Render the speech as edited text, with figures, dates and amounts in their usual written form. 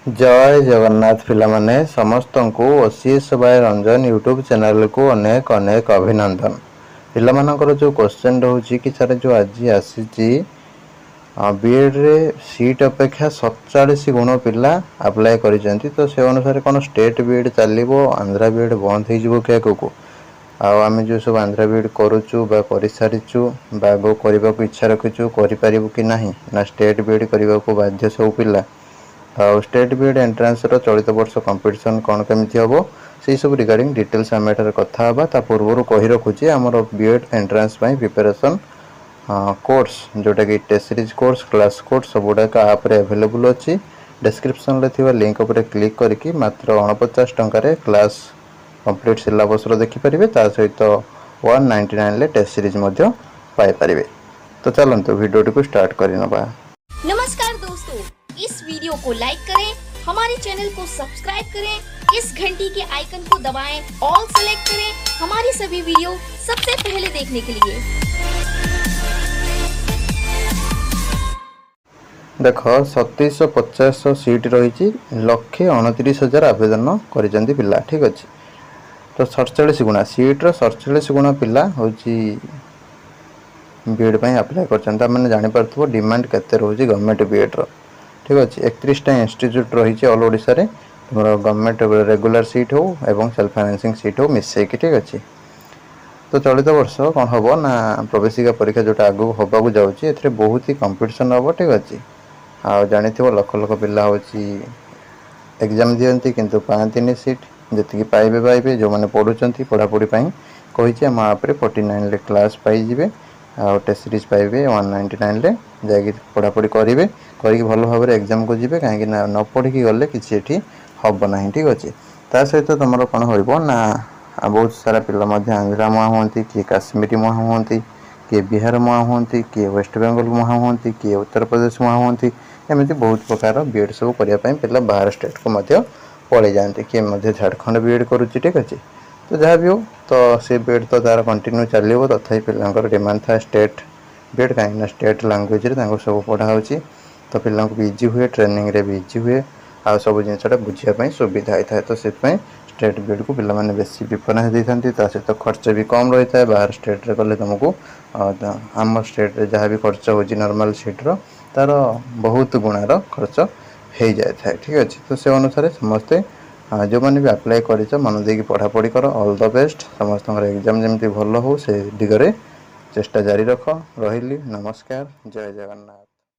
जय जगन्नाथ पिलामाने समस्त को OCS by Ranjan YouTube channel को अनेक अनेक अभिनंदन। पिलामानकर जो क्वेश्चन रोचे कि सर जो आज आसी बीएड रे सीट अपेक्षा 47 गुण पिला अप्लाई करिसेंती, तो से अनुसार कौन स्टेट बीएड चलो आंध्रा बीएड बंद हो क्या को आम जो सब आंध्रा बीएड करुचु कर सारीचु गो करने को इच्छा रखीचु करें कि नहीं ना स्टेट बीएड करने को बाध्य सब पिला स्टेट बीएड एंट्रांस चलित वर्ष कंपटीशन कौन केमी हम से सब रिगार्डिंग डिटेल्स आम एठार कथा हाँ ता पूर्व कही रखुचे आमर बीएड एंट्रांस प्रिपरेशन कोर्स जोटा कि test series course class course सब गुड़ाक आप अवेलेबल अच्छी डिस्क्रिप्शन रे लिंक उपर क्लिक करके मात्र 49 टंकार क्लास कंप्लीट सिलेबस देखिपारे सहित 199 टेस्ट सीरीज पाइपर। तो चलते वीडियो को स्टार्ट करनबा। नमस्कार दोस्तों, इस वीडियो को लाइक करें, हमारे चैनल को सब्सक्राइब करें, इस घंटी के आइकन को दबाएं, ऑल सेलेक्ट करें हमारी सभी वीडियो सबसे पहले देखने के लिए। देख 3750 सीट रही 1,29,000 आवेदन कर पिला, ठीक अच्छे। तो 47 गुणा सीट्र 47 गुणा पिला हूँ बीएड अप्लाई कर जापार डिमांड केते रोचे गवर्नमेंट बीएड्र, ठीक अच्छे। 31टा इंस्टीट्यूट रही ऑल ओडिशा रे तुम गवर्नमेंट रेगुलर सीट हो एवं सेल्फ फाइनेंसिंग सीट हो मिसेक, ठीक अच्छे। तो चलित वर्ष कौन हम ना प्रवेशिका परीक्षा जोटा आगू होगा जाऊँगी बहुत ही कंपटीशन हम, ठीक अच्छे। आ जानी लक्ष लक्ष पिला हूँ एग्जाम दिखती किंतु पाती सीट जी पाइबे पाइबे जो मैंने पढ़ुंट पढ़ापढ़ी कही आम आप 49 क्लास पाइबे आ टेस्ट सीरीज पाइबे 199 जा पढ़ापढ़ी करेंगे करके भल भाव में एग्जाम को जी कहीं न पढ़ी गले कि हम ना, ठीक अच्छे। ता सहित तुम कौन हो ना बहुत सारा पिला आंध्रा मुआ हूँ, किए काश्मीरी मुआ हूँ, किए बिहार मुआ हूँ, किए वेस्ट बेंगल मुआ हूँ, किए उत्तर प्रदेश मुआ हूँ, एमती बहुत प्रकार बीएड सब करने पिला बाहर स्टेट को पड़े जाते, किए झारखंड बीएड करुच्ची, ठीक अच्छे। तो जहाँ भी हो तो से बीएड तो तार कंटिन्यू चलो तथापि पिलांकर डिमांड था स्टेट बीएड कहीं स्टेट लैंग्वेज सब पढ़ा तो पिला भी इजी हुए, ट्रेनिंग रे भी इजी हुए आ सब जिनसा बुझापी सुविधा होता है। तो से स्टेट बीएड को पिला माने बेसी प्रिफरेंस देते, सहित खर्च भी कम रही है। बाहर स्टेट रे कले तुमको आम स्टेट रे जहाँ भी खर्च हो नॉर्मल सीट्र तार बहुत गुणार खर्च हो जाए, ठीक अच्छे। तो से अनुसार समस्ते जो मैंने भी अप्लाई कर मन देकी पढ़ापढ़ी कर, ऑल द बेस्ट। समस्त एग्जाम जमी भल हो से दिगरे चेष्टा जारी रख। रही नमस्कार, जय जगन्नाथ।